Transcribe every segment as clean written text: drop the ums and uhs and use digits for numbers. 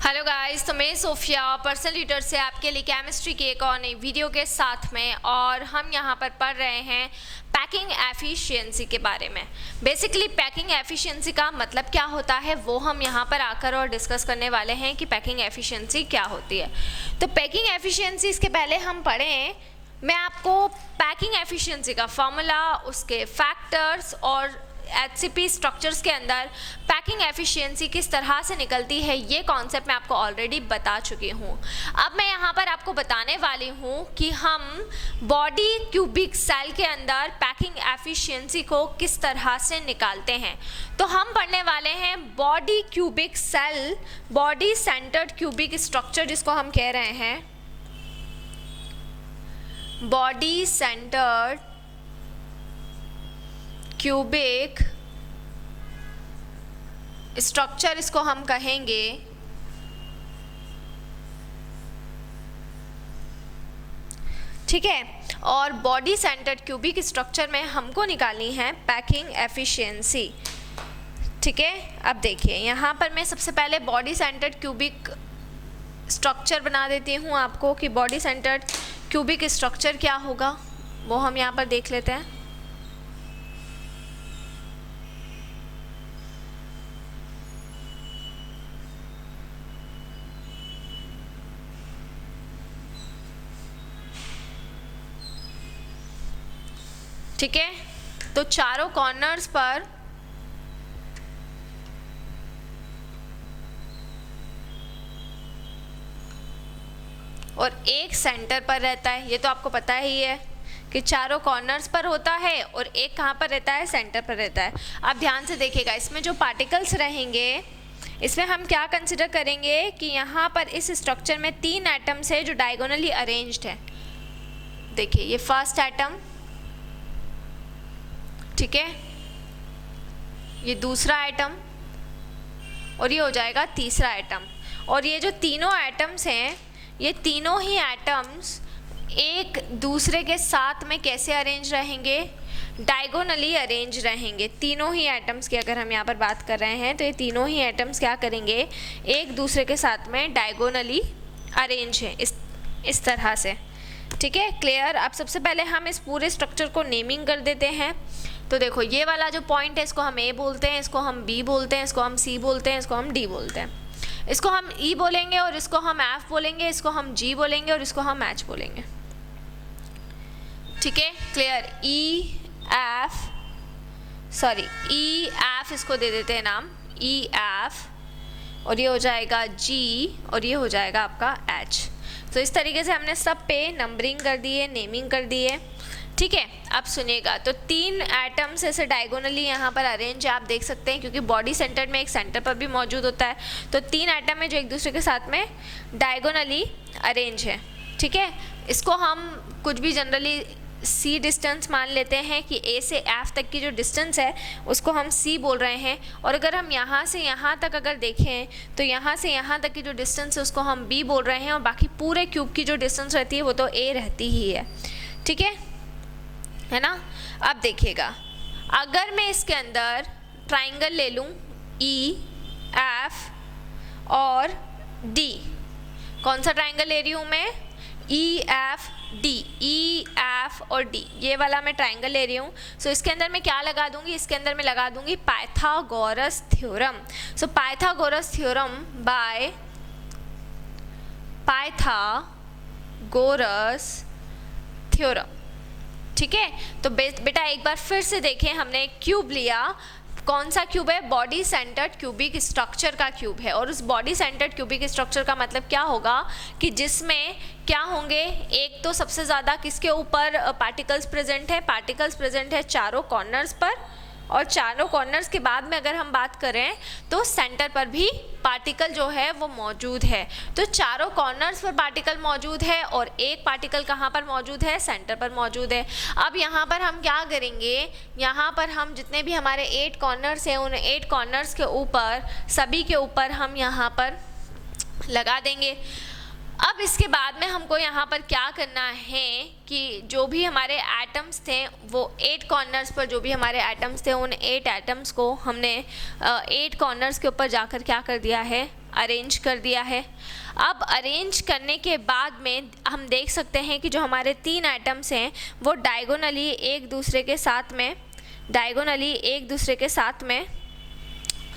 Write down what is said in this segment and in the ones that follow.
Hello guys, तो मैं Sophia personal tutor से आपके लिए केमिस्ट्री की एक और नई वीडियो के साथ में, और हम यहाँ पर पढ़ रहे हैं पैकिंग एफिशिएंसी के बारे में। बेसिकली पैकिंग एफिशिएंसी का मतलब क्या होता है वो हम यहाँ पर आकर और डिस्कस करने वाले हैं कि पैकिंग एफिशिएंसी क्या होती है। तो पैकिंग एफिशिएंसी इसके पहले हम पढ़ें, मैं आपको पैकिंग एफिशिएंसी का फॉर्मूला, उसके फैक्टर्स और HCP स्ट्रक्चर्स के अंदर पैकिंग एफिशिएंसी किस तरह से निकलती है ये कॉन्सेप्ट मैं आपको ऑलरेडी बता चुकी हूँ। अब मैं यहाँ पर आपको बताने वाली हूँ कि हम बॉडी क्यूबिक सेल के अंदर पैकिंग एफिशिएंसी को किस तरह से निकालते हैं। तो हम पढ़ने वाले हैं body cubic cell, body centred cubic structure जिसको हम कह रहे हैं बॉडी सेंटर्ड क्यूबिक स्ट्रक्चर, इसको हम कहेंगे। ठीक है, और बॉडी सेंटर्ड क्यूबिक स्ट्रक्चर में हमको निकालनी है पैकिंग एफिशिएंसी। ठीक है, अब देखिए यहाँ पर मैं सबसे पहले बॉडी सेंटर्ड क्यूबिक स्ट्रक्चर बना देती हूँ आपको कि बॉडी सेंटर्ड क्यूबिक स्ट्रक्चर क्या होगा वो हम यहाँ पर देख लेते हैं। ठीक है, तो चारों कॉर्नर्स पर और एक सेंटर पर रहता है। ये तो आपको पता ही है कि चारों कॉर्नर्स पर होता है और एक कहाँ पर रहता है, सेंटर पर रहता है। अब ध्यान से देखिएगा, इसमें जो पार्टिकल्स रहेंगे इसमें हम क्या कंसिडर करेंगे कि यहाँ पर इस स्ट्रक्चर में 3 एटम्स है जो डायगोनली अरेंज्ड है। देखिए ये फर्स्ट एटम, ठीक है, ये दूसरा एटम और ये हो जाएगा तीसरा एटम। और ये जो तीनों एटम्स हैं ये तीनों ही एटम्स एक दूसरे के साथ में कैसे अरेंज रहेंगे, डायगोनली अरेंज रहेंगे। तीनों ही एटम्स की अगर हम यहाँ पर बात कर रहे हैं तो ये तीनों ही एटम्स क्या करेंगे, एक दूसरे के साथ में डायगोनली अरेंज है इस तरह से। ठीक है, क्लियर। अब सबसे पहले हम इस पूरे स्ट्रक्चर को नेमिंग कर देते हैं। तो देखो ये वाला जो पॉइंट है इसको हम A बोलते हैं, इसको हम B बोलते हैं, इसको हम C बोलते हैं, इसको हम D बोलते हैं, इसको हम E बोलेंगे और इसको हम F बोलेंगे, इसको हम G बोलेंगे और इसको हम H बोलेंगे। ठीक है, क्लियर। E F इसको दे देते हैं नाम E F, और ये हो जाएगा G और ये हो जाएगा आपका H। तो इस तरीके से हमने सब पे नंबरिंग कर दी है, नेमिंग कर दी है। ठीक है, अब सुनिएगा, तो 3 एटम्स ऐसे डायगोनली यहाँ पर अरेंज है, आप देख सकते हैं क्योंकि बॉडी सेंटर में एक सेंटर पर भी मौजूद होता है। तो 3 एटम है जो एक दूसरे के साथ में डायगोनली अरेंज है। ठीक है, इसको हम कुछ भी जनरली C डिस्टेंस मान लेते हैं कि A से F तक की जो डिस्टेंस है उसको हम C बोल रहे हैं। और अगर हम यहाँ से यहाँ तक अगर देखें तो यहाँ से यहाँ तक की जो डिस्टेंस है उसको हम B बोल रहे हैं, और बाकी पूरे क्यूब की जो डिस्टेंस रहती है वो तो A रहती ही है। ठीक है ना। अब देखिएगा, अगर मैं इसके अंदर ट्राइंगल ले लूँ E F और D, कौन सा ट्राइंगल ले रही हूँ मैं, E F D, E F और D, ये वाला मैं ट्राइंगल ले रही हूँ। सो इसके अंदर मैं क्या लगा दूंगी, इसके अंदर मैं लगा दूंगी Pythagoras theorem. So Pythagoras theorem by Pythagoras theorem. ठीक है, तो बेटा एक बार फिर से देखें, हमने एक क्यूब लिया, कौन सा क्यूब है, बॉडी सेंटर्ड क्यूबिक स्ट्रक्चर का क्यूब है। और उस बॉडी सेंटर्ड क्यूबिक स्ट्रक्चर का मतलब क्या होगा कि जिसमें क्या होंगे, एक तो सबसे ज़्यादा किसके ऊपर पार्टिकल्स प्रेजेंट है, पार्टिकल्स प्रेजेंट है चारों कॉर्नर्स पर, और चारों कॉर्नर्स के बाद में अगर हम बात करें तो सेंटर पर भी पार्टिकल जो है वो मौजूद है। तो चारों कॉर्नर्स पर पार्टिकल मौजूद है और एक पार्टिकल कहाँ पर मौजूद है, सेंटर पर मौजूद है। अब यहाँ पर हम क्या करेंगे, यहाँ पर हम जितने भी हमारे 8 कॉर्नर्स हैं उन 8 कॉर्नर्स के ऊपर, सभी के ऊपर हम यहाँ पर लगा देंगे। अब इसके बाद में हमको यहाँ पर क्या करना है कि जो भी हमारे एटम्स थे वो 8 कॉर्नर्स पर, जो भी हमारे एटम्स थे उन 8 एटम्स को हमने 8 कॉर्नर्स के ऊपर जाकर क्या कर दिया है, अरेंज कर दिया है। अब अरेंज करने के बाद में हम देख सकते हैं कि जो हमारे 3 एटम्स हैं वो डायगोनली एक दूसरे के साथ में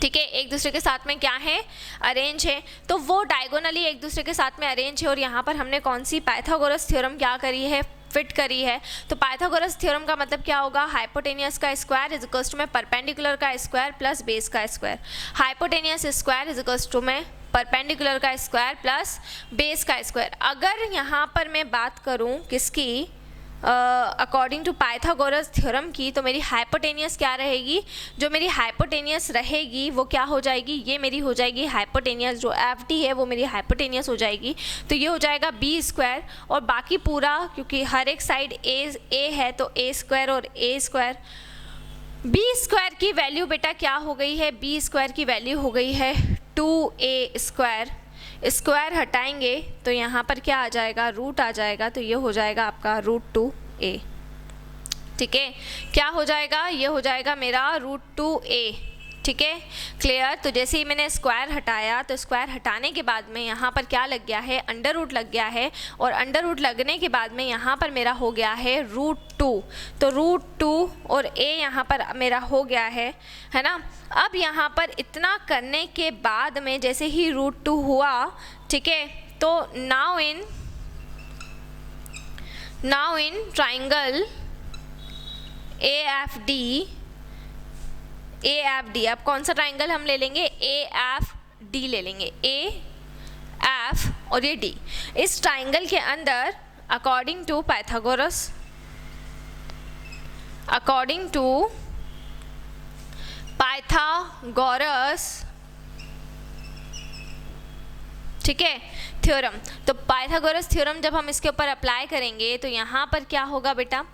ठीक है, एक दूसरे के साथ में क्या है, अरेंज है। तो वो डायगोनली एक दूसरे के साथ में अरेंज है और यहाँ पर हमने कौन सी पाइथागोरस थ्योरम क्या करी है, फिट करी है। तो पाइथागोरस थ्योरम का मतलब क्या होगा, हाइपोटेनियस का स्क्वायर इज इक्वल्स टू में परपेंडिकुलर का स्क्वायर प्लस बेस का square. Hypotenuse square is equals to में परपेंडिकुलर का स्क्वायर प्लस बेस का स्क्वायर। अगर यहाँ पर मैं बात करूँ किसकी, अकॉर्डिंग टू पाइथागोरस थ्योरम की, तो मेरी हाइपोटेनियस क्या रहेगी, जो मेरी हाइपोटेनियस रहेगी वो क्या हो जाएगी, ये मेरी हो जाएगी हाइपोटेनियस, जो एफ डी है वो मेरी हाइपोटेनियस हो जाएगी। तो ये हो जाएगा बी स्क्वायर, और बाकी पूरा क्योंकि हर एक साइड ए है तो ए स्क्वायर और ए स्क्वायर। बी स्क्वायर की वैल्यू बेटा क्या हो गई है, बी स्क्वायर की वैल्यू हो गई है 2a स्क्वायर। स्क्वायर हटाएंगे तो यहाँ पर क्या आ जाएगा, रूट आ जाएगा, तो ये हो जाएगा आपका √2a। ठीक है, क्या हो जाएगा, ये हो जाएगा मेरा √2a। ठीक है, क्लियर। तो जैसे ही मैंने स्क्वायर हटाया तो स्क्वायर हटाने के बाद में यहाँ पर क्या लग गया है, अंडर रूट लग गया है, और अंडर रूट लगने के बाद में यहाँ पर मेरा हो गया है √2। तो √2 और a यहाँ पर मेरा हो गया है ना। अब यहाँ पर इतना करने के बाद में जैसे ही √2 हुआ, ठीक है, तो नाउ इन ट्राइंगल AFD, अब कौन सा ट्राइंगल हम ले लेंगे, AFD ले लेंगे, AF और ये D। इस ट्राइंगल के अंदर अकॉर्डिंग टू पाइथागोरस, ठीक है, थ्योरम। तो पाइथागोरस थ्योरम जब हम इसके ऊपर अप्लाई करेंगे तो यहाँ पर क्या होगा बेटा,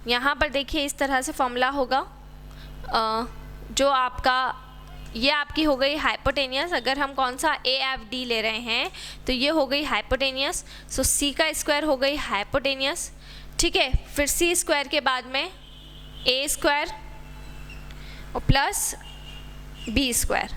यहाँ पर देखिए इस तरह से फॉर्मूला होगा, जो आपका ये आपकी हो गई हाइपोटेनियस। अगर हम कौन सा AFD ले रहे हैं तो ये हो गई हाइपोटेनियस, सो C का स्क्वायर हो गई हाइपोटेनियस। ठीक है, फिर C स्क्वायर के बाद में A स्क्वायर और प्लस B स्क्वायर,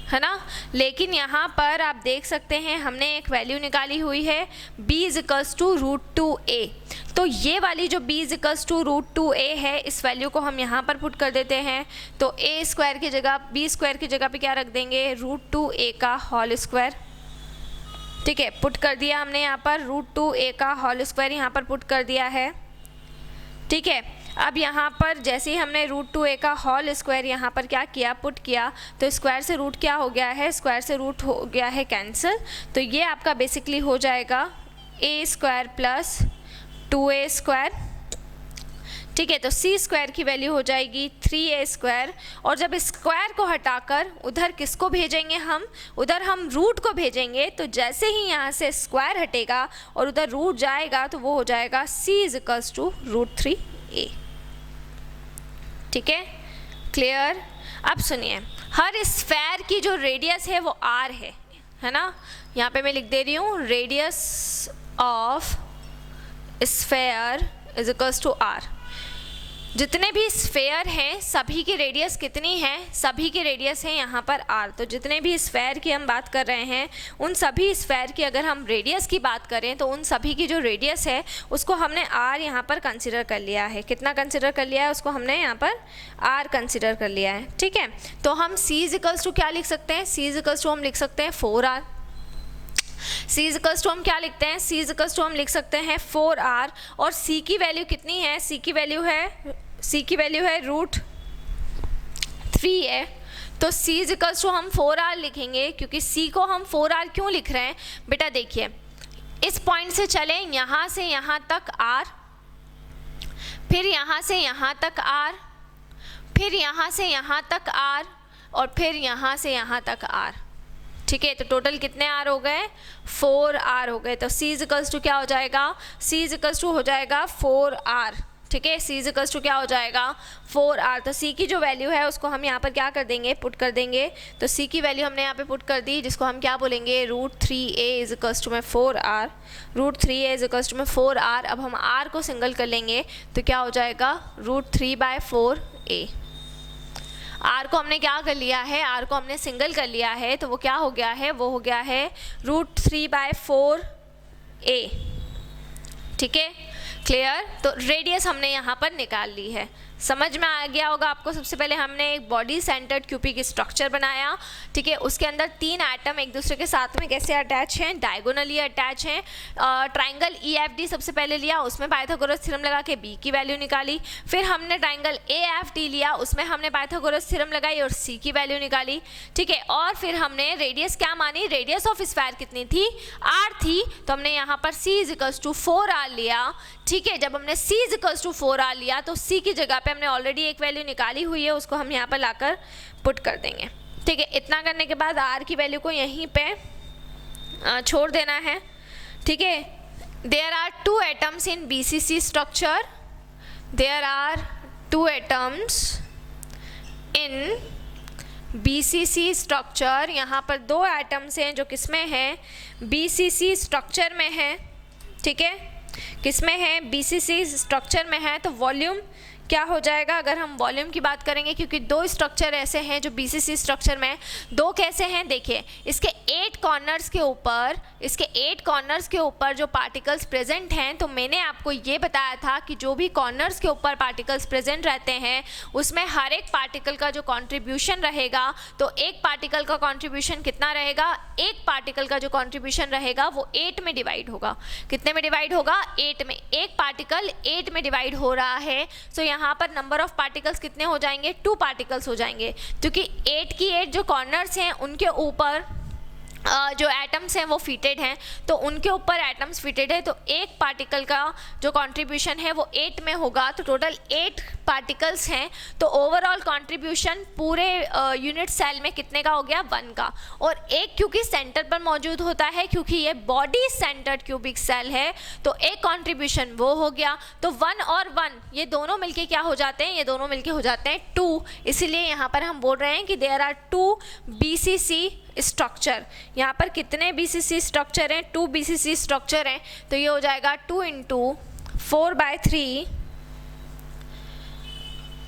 है ना। लेकिन यहाँ पर आप देख सकते हैं हमने एक वैल्यू निकाली हुई है b is equals to √2a। तो ये वाली जो b is equals to √2a है, इस वैल्यू को हम यहाँ पर पुट कर देते हैं। तो a स्क्वायर की जगह b स्क्वायर की जगह पे क्या रख देंगे, √2a का होल स्क्वायर। ठीक है, पुट कर दिया हमने यहाँ पर √2a का होल स्क्वायर यहाँ पर पुट कर दिया है। ठीक है, अब यहाँ पर जैसे ही हमने √2a का होल स्क्वायर यहाँ पर क्या किया, पुट किया, तो स्क्वायर से रूट क्या हो गया है, स्क्वायर से रूट हो गया है कैंसिल। तो ये आपका बेसिकली हो जाएगा a square plus 2a square. ठीक है, तो c स्क्वायर की वैल्यू हो जाएगी 3a स्क्वायर। और जब स्क्वायर को हटाकर उधर किसको भेजेंगे हम, उधर हम रूट को भेजेंगे। तो जैसे ही यहाँ से स्क्वायर हटेगा और उधर रूट जाएगा तो वो हो जाएगा c is equals to √3a। ठीक है, क्लियर। अब सुनिए, हर स्फेयर की जो रेडियस है वो r है ना। यहाँ पे मैं लिख दे रही हूँ radius of sphere is equals to r। जितने भी स्फेयर हैं सभी की रेडियस कितनी है, सभी की रेडियस है यहाँ पर r। तो जितने भी स्फेयर की हम बात कर रहे हैं उन सभी स्फेयर की अगर हम रेडियस की बात करें तो उन सभी की जो रेडियस है उसको हमने r यहाँ पर कंसिडर कर लिया है। कितना कंसिडर कर लिया है, उसको हमने यहाँ पर r कंसिडर कर लिया है। ठीक है, तो हम c इज इक्वल्स टू क्या लिख सकते हैं, c इज इक्वल्स टू हम लिख सकते हैं 4r। c is equals to हम क्या लिखते हैं, c इज इक्वल्स टू हम लिख सकते हैं 4r। और c की वैल्यू कितनी है, c की वैल्यू है √3 है। तो c इज इक्वल्स टू हम 4r लिखेंगे, क्योंकि c को हम 4r क्यों लिख रहे हैं बेटा, देखिए इस पॉइंट से चले यहाँ से यहाँ तक r, फिर यहाँ से यहाँ तक r, फिर यहाँ से यहाँ तक r, और फिर यहाँ से यहाँ तक r। ठीक है, तो टोटल कितने r हो गए, 4r हो गए। तो c इज इक्वल्स टू क्या हो जाएगा, c इज इक्वल्स टू हो जाएगा 4r। ठीक है। C इज इक्वल्स टू क्या हो जाएगा 4R। तो C की जो वैल्यू है उसको हम यहाँ पर क्या कर देंगे, पुट कर देंगे। तो C की वैल्यू हमने यहाँ पे पुट कर दी, जिसको हम क्या बोलेंगे √3a इज इक्वल्स टू में 4R। √3a is equals to में 4R। अब हम R को सिंगल कर लेंगे तो क्या हो जाएगा √3/4a। R को हमने क्या कर लिया है, R को हमने सिंगल कर लिया है, तो वो क्या हो गया है, वो हो गया है √3/4a। ठीक है, क्लियर। तो रेडियस हमने यहाँ पर निकाल ली है, समझ में आ गया होगा आपको। सबसे पहले हमने एक बॉडी सेंटर्ड क्यूबिक स्ट्रक्चर बनाया, ठीक है। उसके अंदर 3 एटम एक दूसरे के साथ में कैसे अटैच हैं, डायगोनली अटैच हैं। ट्राइंगल EFD सबसे पहले लिया, उसमें पाइथागोरस थ्योरम लगा के B की वैल्यू निकाली। फिर हमने ट्राइंगल AFD लिया, उसमें हमने पाइथागोरस थ्योरम लगाई और C की वैल्यू निकाली, ठीक है। और फिर हमने रेडियस क्या मानी, रेडियस ऑफ स्फीयर कितनी थी, R थी, तो हमने यहाँ पर C is equals to 4R लिया, ठीक है। जब हमने C is equals to 4R लिया तो C की जगह पे हमने ऑलरेडी एक वैल्यू निकाली हुई है, उसको हम यहाँ पर लाकर पुट कर देंगे, ठीक है। इतना करने के बाद R की वैल्यू को यहीं पे छोड़ देना है, ठीक है। There are 2 atoms in BCC structure, there are 2 atoms in BCC structure. यहाँ पर 2 एटम्स हैं जो किसमें हैं, BCC स्ट्रक्चर में है, ठीक है। किसमें है, BCC स्ट्रक्चर में है। तो वॉल्यूम क्या हो जाएगा, अगर हम वॉल्यूम की बात करेंगे, क्योंकि 2 स्ट्रक्चर ऐसे हैं जो BCC स्ट्रक्चर में, 2 कैसे हैं देखिए, इसके 8 कॉर्नर्स के ऊपर, इसके 8 कॉर्नर्स के ऊपर जो पार्टिकल्स प्रेजेंट हैं, तो मैंने आपको ये बताया था कि जो भी कॉर्नर्स के ऊपर पार्टिकल्स प्रेजेंट रहते हैं उसमें हर एक पार्टिकल का जो कंट्रीब्यूशन रहेगा, तो एक पार्टिकल का कंट्रीब्यूशन कितना रहेगा, एक पार्टिकल का जो कंट्रीब्यूशन रहेगा वो 8 में डिवाइड होगा। कितने में डिवाइड होगा, 8 में। एक पार्टिकल 8 में डिवाइड हो रहा है, सो यहाँ पर नंबर ऑफ पार्टिकल्स कितने हो जाएंगे, 2 पार्टिकल्स हो जाएंगे, क्योंकि 8 की 8 जो कॉर्नर्स हैं उनके ऊपर जो एटम्स हैं वो फिटेड हैं, तो उनके ऊपर एटम्स फिटेड है, तो एक पार्टिकल का जो कंट्रीब्यूशन है वो 8 में होगा, तो टोटल 8 पार्टिकल्स हैं। तो ओवरऑल कंट्रीब्यूशन पूरे यूनिट सेल में कितने का हो गया, 1 का। और एक क्योंकि सेंटर पर मौजूद होता है, क्योंकि ये बॉडी सेंटर्ड क्यूबिक सेल है, तो एक कंट्रीब्यूशन वो हो गया। तो 1 और 1 ये दोनों मिलके क्या हो जाते हैं, ये दोनों मिलके हो जाते हैं 2। इसीलिए यहाँ पर हम बोल रहे हैं कि देयर आर 2 BCC स्ट्रक्चर। यहाँ पर कितने BCC स्ट्रक्चर हैं, 2 BCC स्ट्रक्चर हैं, तो ये हो जाएगा 2 × 4/3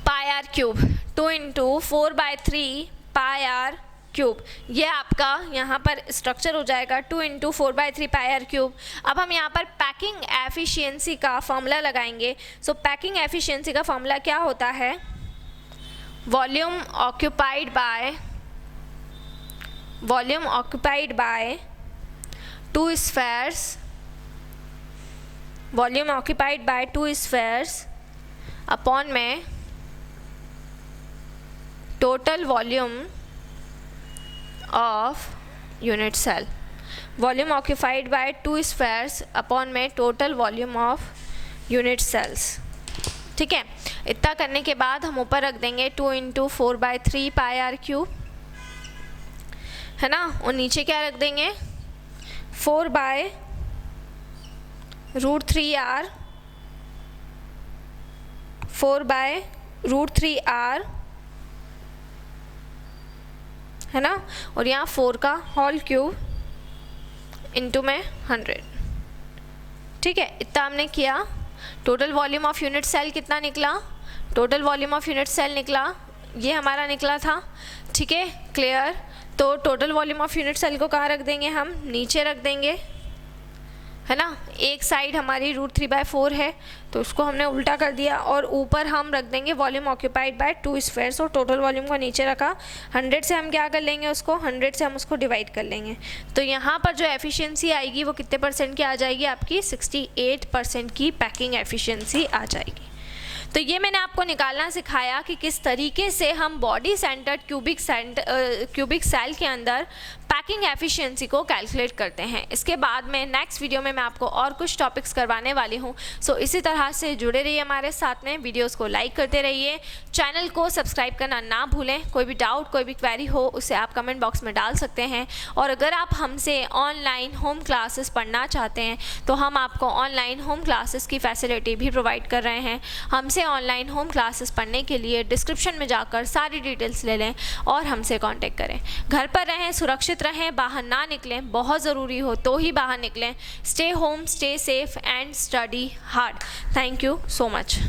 πr³, 2 × 4/3 πr³। ये आपका यहाँ पर स्ट्रक्चर हो जाएगा 2 × 4/3 πr³। अब हम यहाँ पर पैकिंग एफिशिएंसी का फॉर्मूला लगाएंगे। सो पैकिंग एफिशिएंसी का फॉर्मूला क्या होता है, volume occupied by 2 spheres, volume occupied by 2 spheres upon में total volume of unit cell. Volume occupied by 2 spheres upon में total volume of unit cells, ठीक है। इतना करने के बाद हम ऊपर रख देंगे 2 × 4/3 πr³, है ना, और नीचे क्या रख देंगे 4/√3r, 4/√3r, है ना, और यहाँ 4 का होल क्यूब इंटू में 100, ठीक है। इतना हमने किया। Total volume of unit cell कितना निकला, total volume of unit cell निकला, ये हमारा निकला था, ठीक है, क्लियर। तो total volume of unit cell को कहाँ रख देंगे, हम नीचे रख देंगे, है ना। एक साइड हमारी √3/4 है, तो उसको हमने उल्टा कर दिया, और ऊपर हम रख देंगे वॉल्यूम ऑक्यूपाइड बाय 2 स्फीयर्स, और टोटल वॉल्यूम को नीचे रखा। 100 से हम क्या कर लेंगे, उसको 100 से हम उसको डिवाइड कर लेंगे। तो यहाँ पर जो एफिशिएंसी आएगी वो कितने % की आ जाएगी, आपकी 68% की पैकिंग एफिशिएंसी आ जाएगी। तो ये मैंने आपको निकालना सिखाया कि किस तरीके से हम बॉडी सेंटर्ड क्यूबिक सेल के अंदर पैकिंग एफिशिएंसी को कैलकुलेट करते हैं। इसके बाद में नेक्स्ट वीडियो में मैं आपको और कुछ टॉपिक्स करवाने वाली हूँ। सो इसी तरह से जुड़े रहिए हमारे साथ में, वीडियोस को लाइक करते रहिए, चैनल को सब्सक्राइब करना ना भूलें। कोई भी डाउट, कोई भी क्वेरी हो उसे आप कमेंट बॉक्स में डाल सकते हैं। और अगर आप हमसे ऑनलाइन होम क्लासेस पढ़ना चाहते हैं तो हम आपको ऑनलाइन होम क्लासेस की फैसिलिटी भी प्रोवाइड कर रहे हैं। हमसे ऑनलाइन होम क्लासेस पढ़ने के लिए डिस्क्रिप्शन में जाकर सारी डिटेल्स ले लें और हमसे कॉन्टेक्ट करें। घर पर रहें, सुरक्षित रहें, बाहर ना निकलें, बहुत ज़रूरी हो तो ही बाहर निकलें। Stay home, stay safe and study hard. Thank you so much.